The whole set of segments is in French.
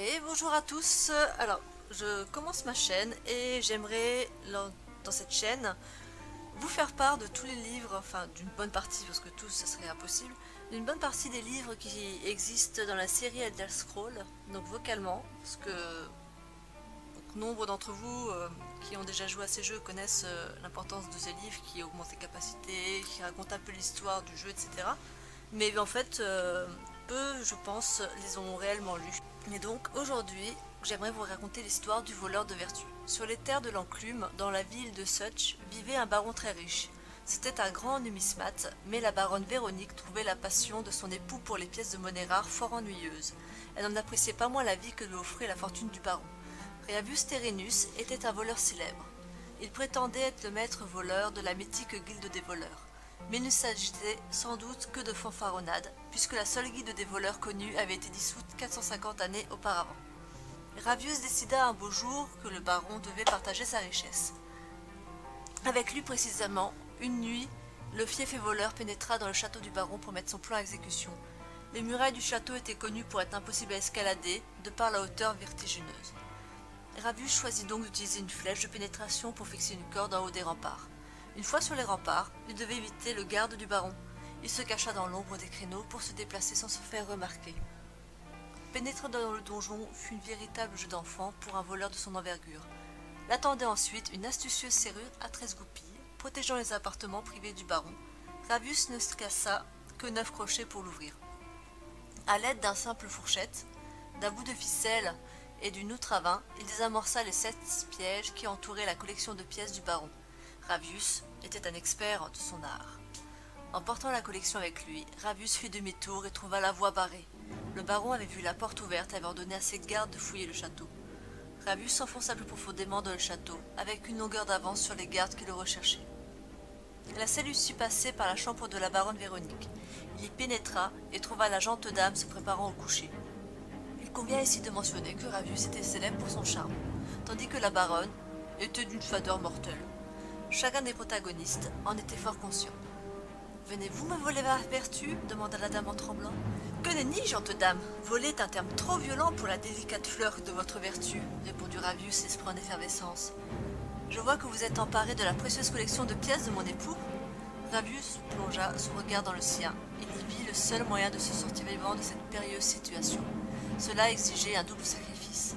Et bonjour à tous. Alors, je commence ma chaîne et j'aimerais, dans cette chaîne, vous faire part de tous les livres, enfin d'une bonne partie, parce que tous ce serait impossible, d'une bonne partie des livres qui existent dans la série Elder Scrolls, donc vocalement, parce que nombre d'entre vous qui ont déjà joué à ces jeux connaissent l'importance de ces livres qui augmentent les capacités, qui racontent un peu l'histoire du jeu, etc. Mais en fait, peu, je pense, les ont réellement lus. Et donc, aujourd'hui, j'aimerais vous raconter l'histoire du voleur de vertu. Sur les terres de l'Enclume, dans la ville de Such, vivait un baron très riche. C'était un grand numismate, mais la baronne Véronique trouvait la passion de son époux pour les pièces de monnaie rares fort ennuyeuse. Elle n'en appréciait pas moins la vie que lui offrait la fortune du baron. Reavius Terinus était un voleur célèbre. Il prétendait être le maître voleur de la mythique guilde des voleurs. Mais il ne s'agissait sans doute que de fanfaronnade, puisque la seule guilde des voleurs connue avait été dissoute 450 années auparavant. Ravius décida un beau jour que le baron devait partager sa richesse. Avec lui précisément, une nuit, le fief et voleur pénétra dans le château du baron pour mettre son plan à exécution. Les murailles du château étaient connues pour être impossibles à escalader, de par la hauteur vertigineuse. Ravius choisit donc d'utiliser une flèche de pénétration pour fixer une corde en haut des remparts. Une fois sur les remparts, il devait éviter le garde du baron. Il se cacha dans l'ombre des créneaux pour se déplacer sans se faire remarquer. Pénétrer dans le donjon fut une véritable jeu d'enfant pour un voleur de son envergure. L'attendait ensuite une astucieuse serrure à 13 goupilles, protégeant les appartements privés du baron. Ravius ne se cassa que 9 crochets pour l'ouvrir. À l'aide d'un simple fourchette, d'un bout de ficelle et d'une outre à vin, il désamorça les 7 pièges qui entouraient la collection de pièces du baron. Ravius était un expert de son art. En portant la collection avec lui, Ravius fit demi-tour et trouva la voie barrée. Le baron avait vu la porte ouverte et avait ordonné à ses gardes de fouiller le château. Ravius s'enfonça plus profondément dans le château, avec une longueur d'avance sur les gardes qui le recherchaient. La cellule sut passer par la chambre de la baronne Véronique. Il y pénétra et trouva la gente dame se préparant au coucher. Il convient ici de mentionner que Ravius était célèbre pour son charme, tandis que la baronne était d'une fadeur mortelle. Chacun des protagonistes en était fort conscient. « Venez-vous me voler ma vertu » demanda la dame en tremblant. « Que nenni, gente dame, voler est un terme trop violent pour la délicate fleur de votre vertu, répondit Ravius, esprit en effervescence. Je vois que vous êtes emparé de la précieuse collection de pièces de mon époux. Ravius plongea son regard dans le sien. Il y vit le seul moyen de se sortir vivant de cette périlleuse situation. Cela exigeait un double sacrifice.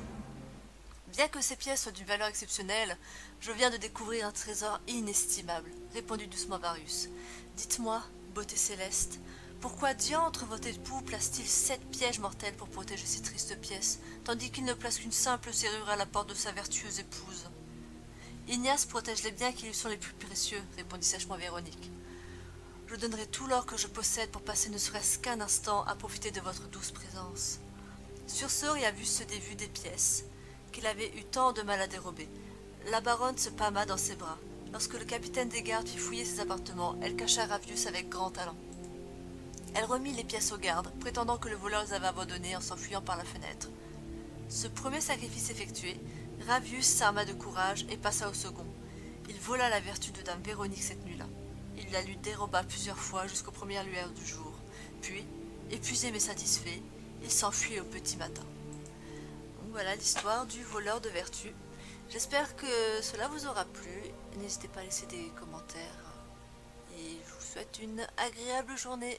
Bien que ces pièces soient d'une valeur exceptionnelle, je viens de découvrir un trésor inestimable, répondit doucement Varius. Dites-moi, beauté céleste, pourquoi diantre votre époux place-t-il 7 pièges mortels pour protéger ces tristes pièces, tandis qu'il ne place qu'une simple serrure à la porte de sa vertueuse épouse? Ignace protège les biens qui lui sont les plus précieux, répondit sèchement Véronique. Je donnerai tout l'or que je possède pour passer ne serait-ce qu'un instant à profiter de votre douce présence. Sur ce, Riavus se dévut des pièces qu'il avait eu tant de mal à dérober. La baronne se pâma dans ses bras. Lorsque le capitaine des gardes fit fouiller ses appartements, elle cacha Ravius avec grand talent. Elle remit les pièces aux gardes, prétendant que le voleur les avait abandonnées en s'enfuyant par la fenêtre. Ce premier sacrifice effectué, Ravius s'arma de courage et passa au second. Il vola la vertu de dame Véronique cette nuit-là. Il la lui déroba plusieurs fois jusqu'aux premières lueurs du jour. Puis, épuisé mais satisfait, il s'enfuit au petit matin. Donc voilà l'histoire du voleur de vertu. J'espère que cela vous aura plu. N'hésitez pas à laisser des commentaires. Et je vous souhaite une agréable journée.